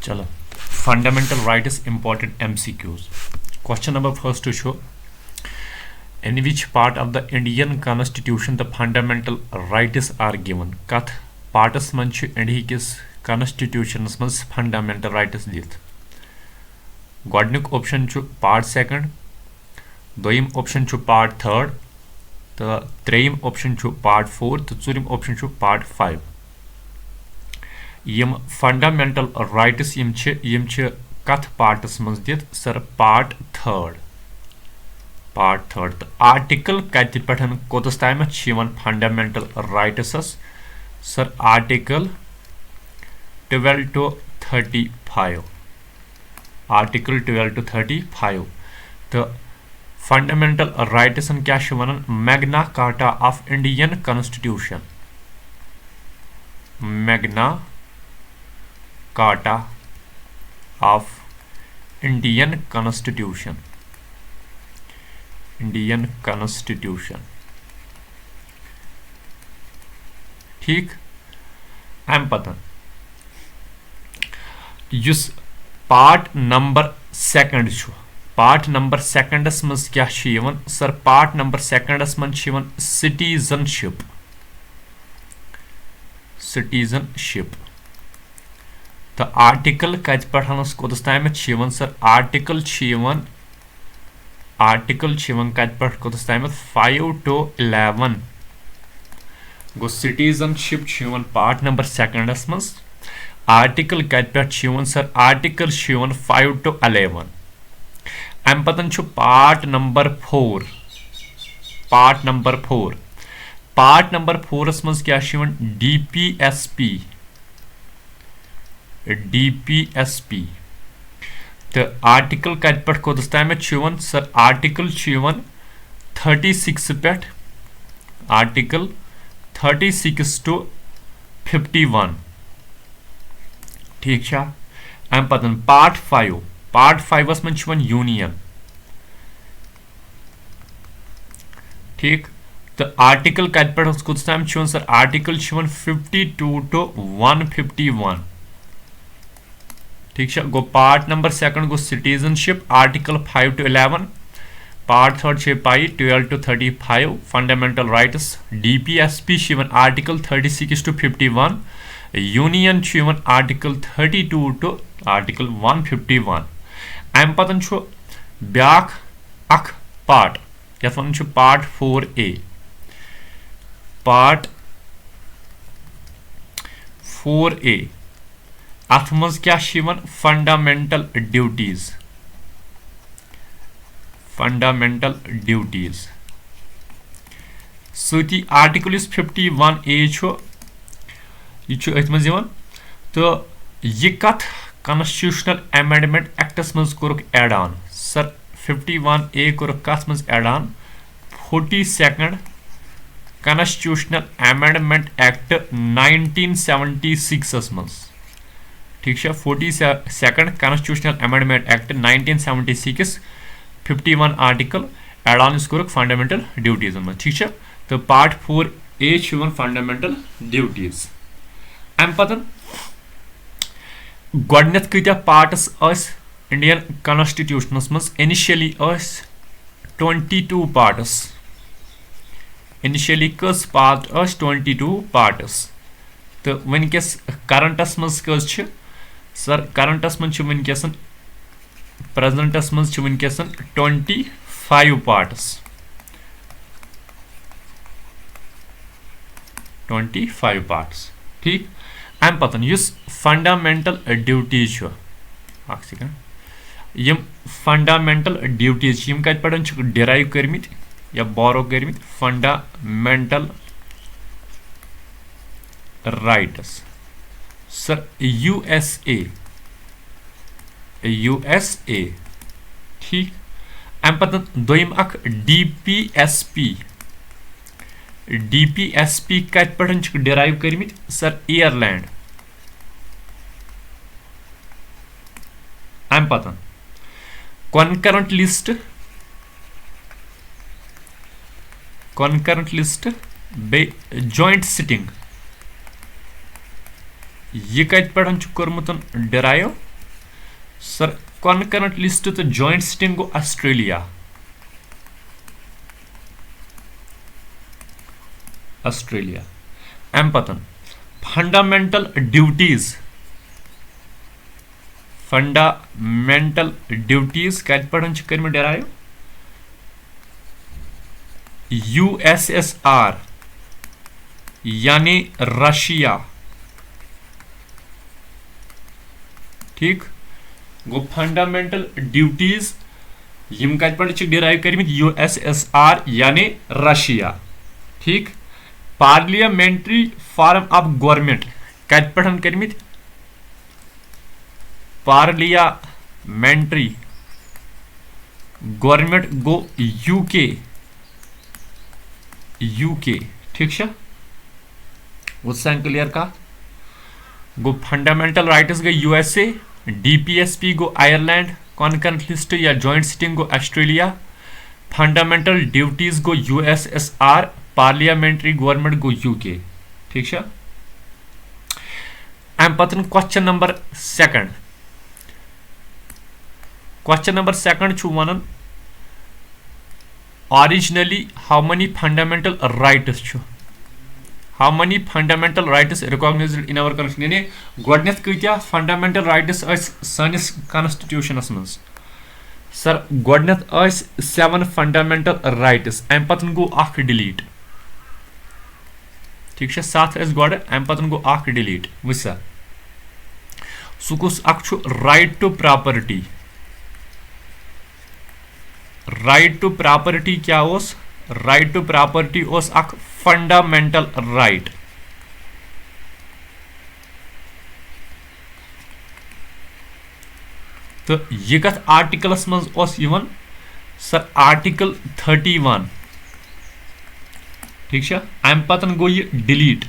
चलो fundamental rights important MCQs. Question number first to show in which part of the Indian Constitution the fundamental rights are given. Kath parts man ch India kis constitution mas fundamental rights dit. Godnik option chu part second, doim option chu part third, the treim option chu part fourth, the tsurim option chu part 5. Yama fundamental rights यम कथ parts मज दित sir part third तो article कत पे कोतस ताम fundamental rights sir article 12 to 35 article 12 to 35 तो fundamental rights क्या one Magna carta of Indian constitution Magna carta of Indian constitution ठीक अम पतन use part number second part number seconds मज क्या सर पार्ट नंबर सेकंडस मज citizenship तो article कत पे कोतस ताम सर आर्टिकल कत पे कोतस ताम 5 to 11 go citizenship part number seconds मज आर्टिकल कत पे सर आर्टिकल 5 to 11 अम पतन पार्ट नंबर 4 पार्ट नंबर 4 मज क्या DPSP तो आर्टिकल कत पे कोतस ताम सर आर्टिकल 36 पे आर्टिकल 36 to 51 ठीक अम पतन पार्ट 5 मज यूनियन ठीक तो आर्टिकल कत पे कोतस ताम सर आर्टिकल 52 to 151 ठीक गो पार्ट नंबर सेकंड गो citizenship article 5 to 11 part third पाई 12 to 35 fundamental rights DPSP article 36 to 51 union article 32 to article 151 अम पतन ब्याख अख पार्ट यथ one part 4A part 4A अथ मज क्या फंडामेंटल ड्यूटीज सती आर्टिकल 51A यह मज तो यह कथ कॉन्स्टिट्यूशनल अमेंडमेंट एक्टस मज कोरुक एड ऑन सर 51A कोरुक कथ मज add on 42nd constitutional amendment act 1976 मज ठीक 42nd constitutional amendment act 1976 51 article add on कोरुक फंडामेंटल ड्यूटीज मज ठीक तो पार्ट 4A फंडामेंटल ड्यूटीज अम पतन गोडनेथ कत्या पार्ट्स इंडियन कॉन्स्टिट्यूशन मज इनिशियली 22 पार्ट्स इनिशियली कस पार्ट 22 पार्ट्स तो वनकस करंटस मज कस सर करंटस मज वनकस प्रेजेंटस मज वनकस 25 पार्ट्स 25 पार्ट्स ठीक अम पतन युस फंडामेंटल ड्यूटीज यम फंडामेंटल ड्यूटीज यम कत पे डिराइव करमित या बोरो करमित फंडामेंटल राइट्स सर USA ठीक अम पतन दोयम अख DPSP कत पे डिराइव करमित सर एयरलैंड अम पतन कॉन्करेंट लिस्ट बे जॉइंट सिटिंग यह कत पे कोर्मुत डिराइव सर कॉन्करेंट लिस्ट तो जॉइंट सिटिंग गो ऑस्ट्रेलिया अम पतन फंडामेंटल ड्यूटीज कत पे कर्म डेराइव USSR यानी रशिया ठीक गो फंडामेंटल ड्यूटीज यम कत पे डिराइव कर USSR यानी रशिया ठीक पार्लियामेंट्री फॉर्म ऑफ गवर्नमेंट कत पे कर पार्लियामेंट्री गवर्नमेंट गो यूके ठीक है वो क्लियर का गो फंडामेंटल राइट्स गई USA DPSP गो आयरलैंड कॉन्करेंट लिस्ट या जॉइंट सिटिंग गो ऑस्ट्रेलिया फंडामेंटल ड्यूटीज गो USSR पार्लियामेंट्री गवर्नमेंट गो UK ठीक है अम पतन question number second one originally how many fundamental rights recognized in our constitution यानी गोडनेथ कतिया fundamental rights सानिस constitutionस मज sir गोडनेथ 7 fundamental rights अम पतन गो अख डिलीट ठीक है 7 गोड अम पतन गो अख डिलीट वसा सुकुस अख right to property right to property क्या ओस राइट टू प्रॉपर्टी ओस अख फंडामेंटल राइट तो यह कत आर्टिकलस मज ओस यवन सर आर्टिकल 31 ठीक है अम पतन गो ये डिलीट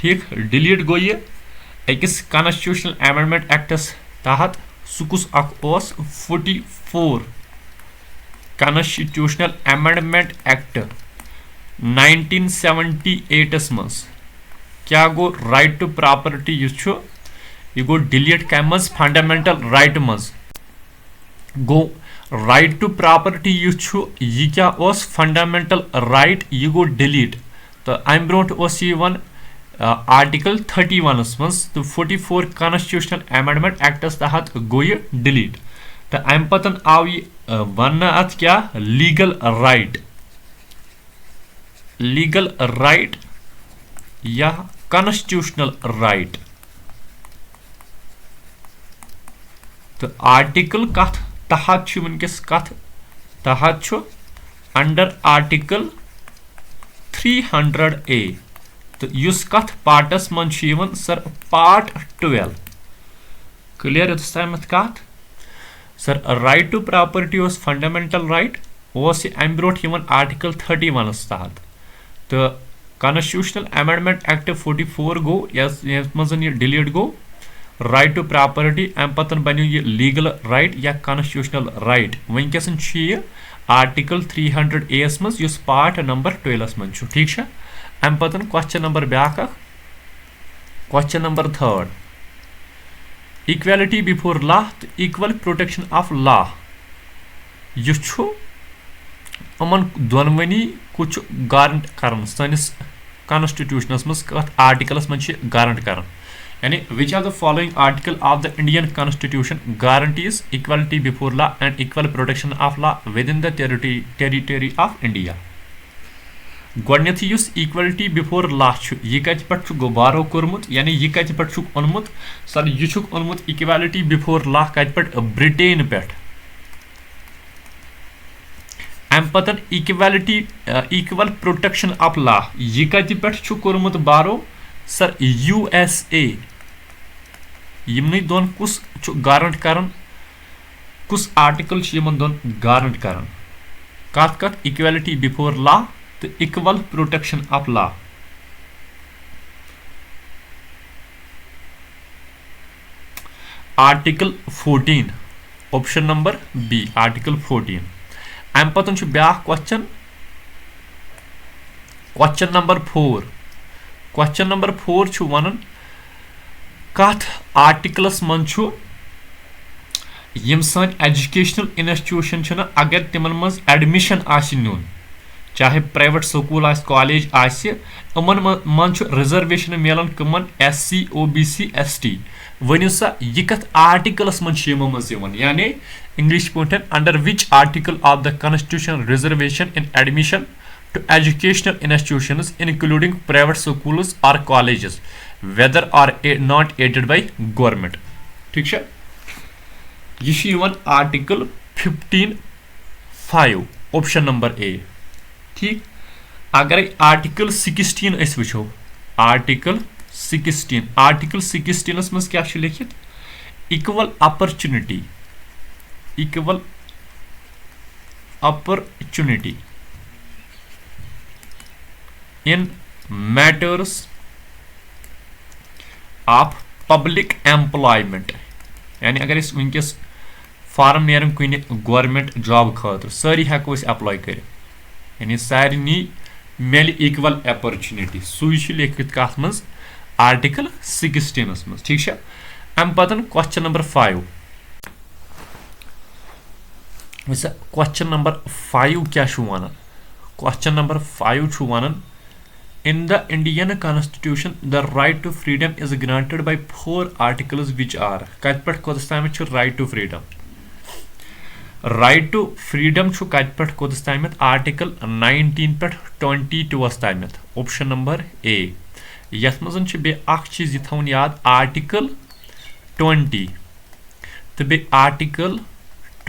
ठीक डिलीट गो ये अकिस कॉन्स्टिट्यूशनल अमेंडमेंट एक्टस तहत सुकुस अख ओस 44 कॉन्स्टिट्यूशनल अमेंडमेंट एक्ट 1978 मज क्या गो राइट टू प्रॉपर्टी यह गो डिलीट कम मज फंडामेंटल राइट मज गो राइट टू प्रॉपर्टी यह क्या ओस फंडामेंटल राइट यह गो डिलीट तो अम ब्रोट ओस यह आर्टिकल 31 मज तो 44 कॉन्स्टिट्यूशनल अमेंडमेंट एक्टस तहत गो ये डिलीट तो अम पतन आव यह वन अत क्या लीगल राइट या कॉन्स्टिट्यूशनल राइट तो आर्टिकल कथ तहत वनकस कथ तहत अंडर आर्टिकल 300A तो युस कथ पार्टस मन सर पार्ट 12 क्लियर तमत कथ सर राइट टू प्रॉपर्टी ओस फंडामेंटल राइट ओस अम ब्रोट आर्टिकल 31 तहत तो कॉन्स्टिट्यूशनल अमेंडमेंट एक्ट 44 गो यस मज डिलीट गो राइट टू प्रॉपर्टी अम पतन बनो यह लीगल राइट या कॉन्स्टिट्यूशनल राइट वनकस आर्टिकल 300A मज युस पार्ट नंबर 12 मन ठीक है अम पतन question number back question number 3 equality before law तो इक्वल प्रोटेक्शन ऑफ लॉ यह अमन दोनवनी कुछ गारंट कर सनिस कॉन्स्टिट्यूशनस मज कत आर्टिकलस मज गारंट कर यानी which are the following article of the Indian constitution guarantees equality before law and equal protection of law within the territory of India गोडनेथ युस इक्वलिटी बिफोर लॉ यह कत पे गुबारो कोर्मुत यानी यह कत पे ओनमुत सर यह ओनमुत इक्वालिटी बिफोर लॉ कत पे ब्रिटेन पे अम पतन इक्वल प्रोटेक्शन ऑफ लॉ यह कत पे कोर्मुत बारो सर USA यमन दोन कुस गारंट कर कुस आर्टिकल दोन गारंट कर कत कत इक्वालिटी बिफोर लॉ तो equal protection of law article 14 option number B article 14 अम पतन ब्या क्वेश्चन नंबर 4 वन कथ आर्टिकलस मन यम सन एजुकेशनल इंस्टीट्यूशन छन अगर तिमन मज एडमिशन आसि नुन चाहे प्राइवेट स्कूल आस कॉलेज आसि इमन मन रिजर्वेशन मिलन कमन SC OBC ST वनु सा यह कथ आर्टिकलस मन मज यानी English point under which article of the constitution reservation in admission to educational institutions including private schools or colleges whether or not aided by government ठीक है यह आर्टिकल 15(5) ऑप्शन नंबर A ठीक अगर आर्टिकल 16 वो आर्टिकल 16 मज क्या लिखित equal opportunity in matters of public employment यानी अगर इस वनकस फार्म नेरन कुन गवर्नमेंट जॉब खतर सारी हेको अप्लाई कर यानी सारे मिल इक्वल अपॉर्चुनिटी सू लिखित कथ मज आर्टिकल 16 मज ठीक है अम पतन क्वेश्चन नंबर 5 क्वेश्चन नंबर 5 क्या one question number 5 one In the Indian Constitution, the right to freedom is granted by 4 articles which are कत पे कोतस ताम right to freedom right to freedom कत पे कोतस ताम article 19 पे 22 ताम option number A यथ मजन बे अख चीज यह थवन याद article 20 तो बे article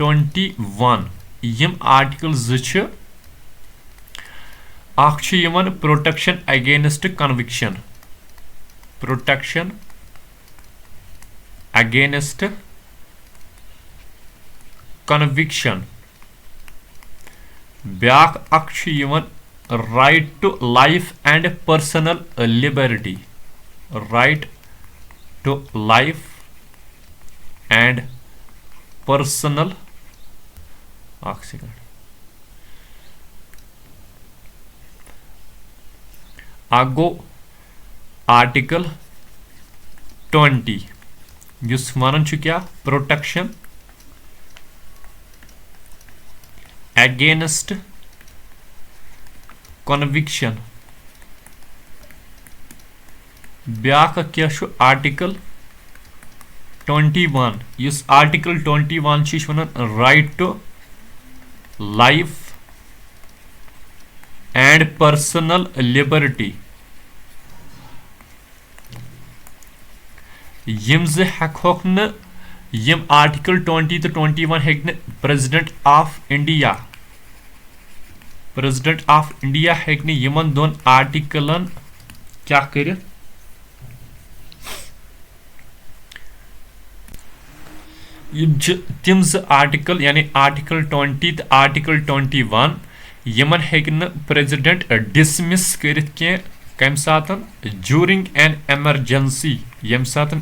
21 यम article ज प्रोटेक्शन अगेंस्ट कन्विक्शन ब्याक right to life and personal liberty right to life and personal आगो आर्टिकल 20 जिस वन क्या प्रोटेक्शन अगेंस्ट कन्विक्शन ब्याक क्या आर्टिकल 21 इस आर्टिकल 21 वन right to life and personal liberty यम हेकोक यम आर्टिकल 20 तो 21 हेक प्रेसिडेंट ऑफ इंडिया हेक यमन दोन आर्टिकलन क्या कर तिम आर्टिकल यानी आर्टिकल 20 तो आर्टिकल 21 यमन हेक प्रेसिडेंट डिसमिस कर कम सात ड्यूरिंग एन एमरजेंसी यम सात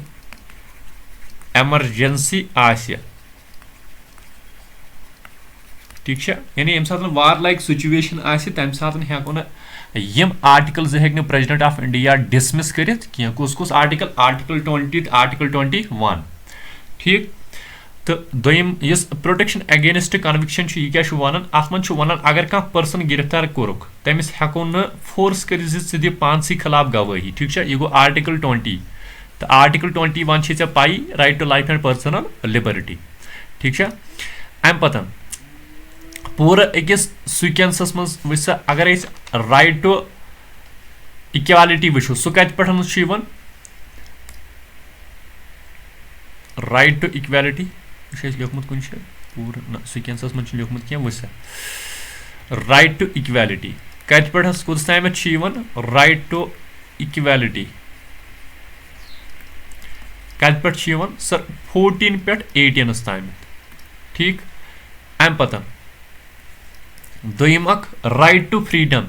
एमरजेंसी आस्य ठीक है यानी यम सात वार लाइक सिचुएशन आस्य तम सात हेको न यम आर्टिकल हेक प्रेसिडेंट ऑफ इंडिया डिसमिस कर कुस कुस आर्टिकल आर्टिकल 20 आर्टिकल 21 ठीक तो दोम इस प्रोटेक्शन अगेंस्ट कन्विक्शन यह क्या वन अत मन वन अगर कह पर्सन गिरफ्तार कोरुक तमिस हेको न फोर्स कर पानसी खिलाफ गवाही ठीक है यह गो आर्टिकल 20 तो आर्टिकल 21 पाई right to life and personal liberty ठीक है अम पतन पूरा अकिस सिक्वेंसस मज वस अगर राइट टू इक्वालिटी वो सह कत पे राइट टू इक्वालिटी लिखमुत कुछ पूरा सिक्वेंसस मज लिखमुत क्या वस राइट टू इक्वालिटी कत पे कुछ ताम राइट टू इक्वालिटी कत पे सर 14 पे 18 ताम ठीक अम पतन दोम राइट टू फ्रीडम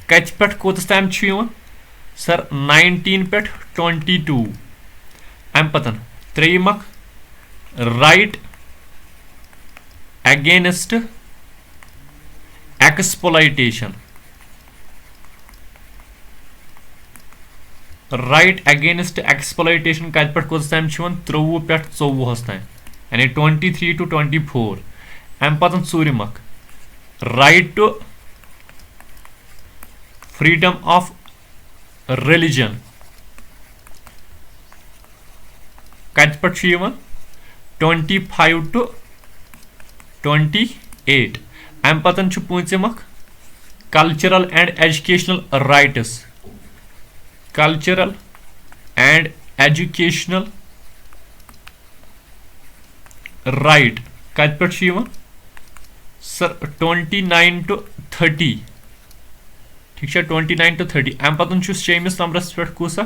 कत पे कोतस ताम सर 19 पे 22 अम पतन त्रेम right against exploitation right against exploitation कत पे कोस टाइम 23 पे 24 ताम यानी 23 to 24 अम पतन सूरम right to freedom of religion कत पे 25 to 28 अम पतन पूंचम cultural and educational rights cultural and educational right कत पे सर 29 to 30 ठीक है 29 to 30 अम पतन शेमिस नंबरस पे कुस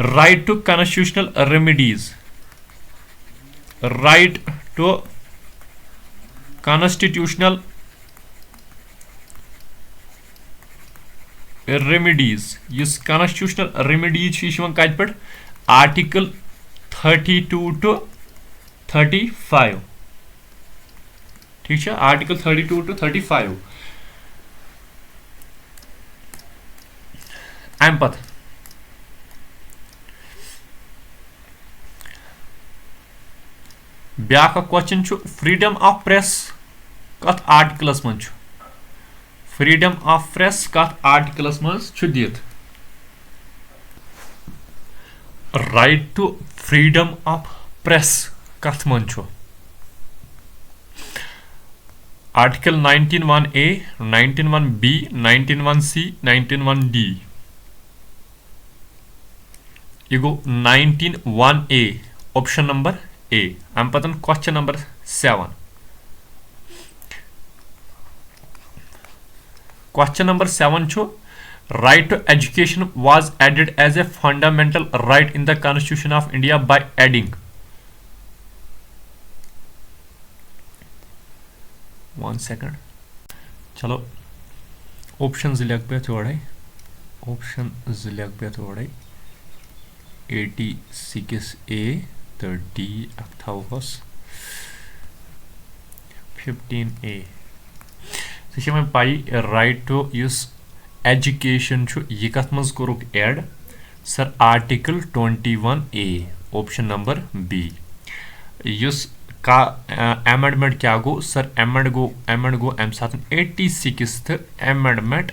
right to constitutional remedies right to constitutional remedies इस कॉन्स्टिट्यूशनल रेमिडीज कत पे आर्टिकल 32 to 35 ठीक है आर्टिकल 32 to 35 अम पत ब्या क्वेश्चन फ्रीडम ऑफ प्रेस कत आर्टिकलस मन फ्रीडम ऑफ प्रेस कत आर्टिकलस मज दित right to freedom of press कत मन article 19(1)(a), 19(1)(b), 19(1)(c), 19(1)(d यह गो 19(1)(a) ऑप्शन नंबर A अम पतन question number 7 Question number 7 right to education was added as a fundamental right in the Constitution of India by adding 1 second चलो option लिख पे थोड़ा option लिख पे थोड़ा 86A 30 अक्थावस 15A पाई राइट टू इस एजुकेशन यह कत मज कोरुक एड sir article 21A option number B इस का अमेंडमेंट क्या गो सर अमेंड गो अम साथ 86th अमेंडमेंट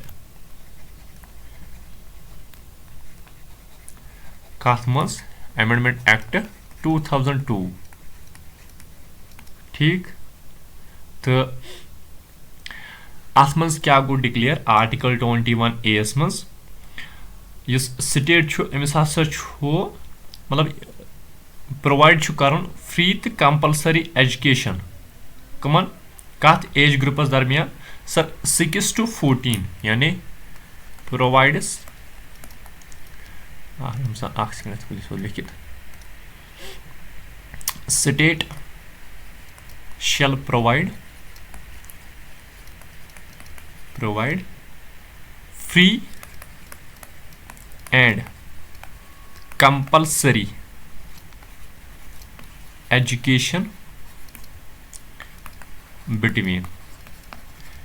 कत मज अमेंडमेंट एक्ट 2002 ठीक तो अत मज क्या गो डिक्लेयर आर्टिकल 21A मज इस स्टेट अमिस हसा मतलब प्रोवाइड कर फ्री तो कंपलसरी एजुकेशन कमन कत एज ग्रुपस दरमियान सर 6 to 14 यानी प्रोवाइड्स लिखित state shall provide free and compulsory education between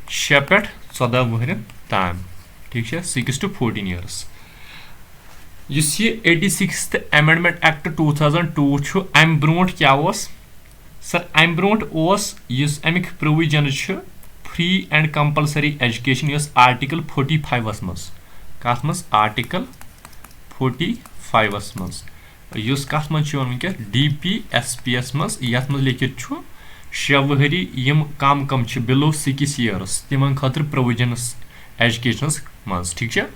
6 पे 14 वहर ताम ठीक है 6 to 14 years इस ये 86th अमेंडमेंट एक्ट 2002 अम ब्रोट क्या सर अम ब्रोट अमिक provision free and compulsory education article 45 मज कत मज आर्टिकल 45 मज कत मज DPSPS मज यथ मज लिखित 6 वहरी यम कम बिलो 6 years तिमन खतर प्रोविजनस एजुकेशन मज ठीक है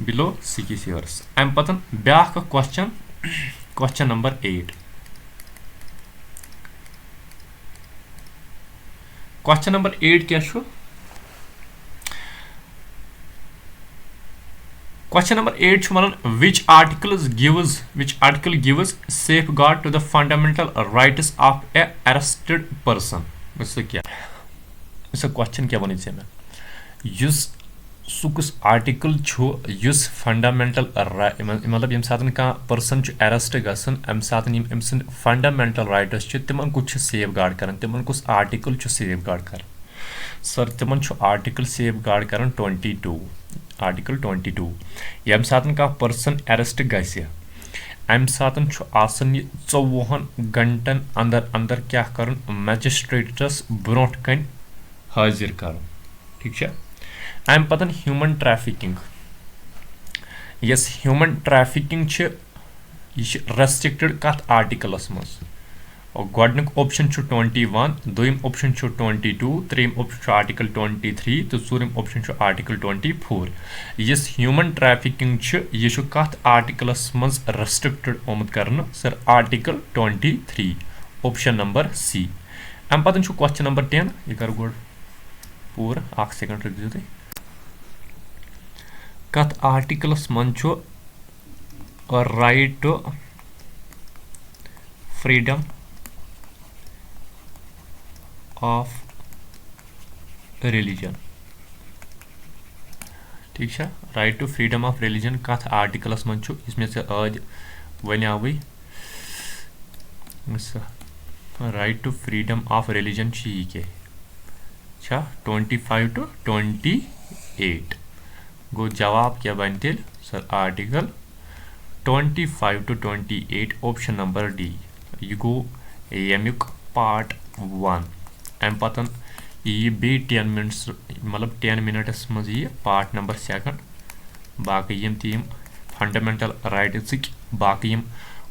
बिलो 6 years अम पतन ब्या क्वेश्चन नंबर 8 क्वेश्चन नंबर 8 क्या question number 8 one which article gives safeguard to the fundamental rights of a arrested person क्या क्वेश्चन क्या वन मैं सुकुस आर्टिकल फंडामेंटल मतलब यम साथ कह पर्सन अरेस्ट गसन अम साथ अम सद फंडामेंटल राइट्स तिमन कुछ सेफ गार्ड कर तिमन कुछ आर्टिकल सेफ गार्ड कर सर तिमन आर्टिकल सेफ गार्ड कर 22 आर्टिकल 22 यम सात कह पर्सन अरेस्ट गि अम सात 24 घंटन अंदर अंदर क्या कर मजिस्ट्रेटस ब्रो कन हाजिर कर ठीक है। अम पतन ह्यूमन ट्रैफिकिंग यस ह्यूमन ट्रैफिकिंग यह रेस्ट्रिक्टेड कत आर्टिकलस मज गोडनुक ऑप्शन 21 दोयम ऑप्शन 22 त्रेम ऑप्शन आर्टिकल 23 तो चूरम ऑप्शन आर्टिकल 24 यस ह्यूमन ट्रैफिकिंग यह कत आर्टिकलस मज रेस्ट्रिक्टेड आमुत करने sir article 23 option number C. अम पतन क्वेश्चन नंबर 10 यह कर गोड पूरा 1 सेकंड रख तुम कत आर्टिकलस मज right to freedom of religion ठीक है। Right to freedom of religion कत आर्टिकलस मज इसमें से आज वनाव right to freedom of religion यह क्या 25 to 28 गो जवाब क्या बन तेल sir article 25 to 28 option number D यह गो यमुक पार्ट 1 अम पतन यह बे 10 मिनट्स मतलब 10 मिनट्स मज यह पार्ट नंबर 2 बाकी यम तीम फंडामेंटल राइट्स बाकी यम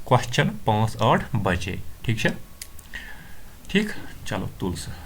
क्वेश्चन 5-8 बचे ठीक है। ठीक चलो तुल सर।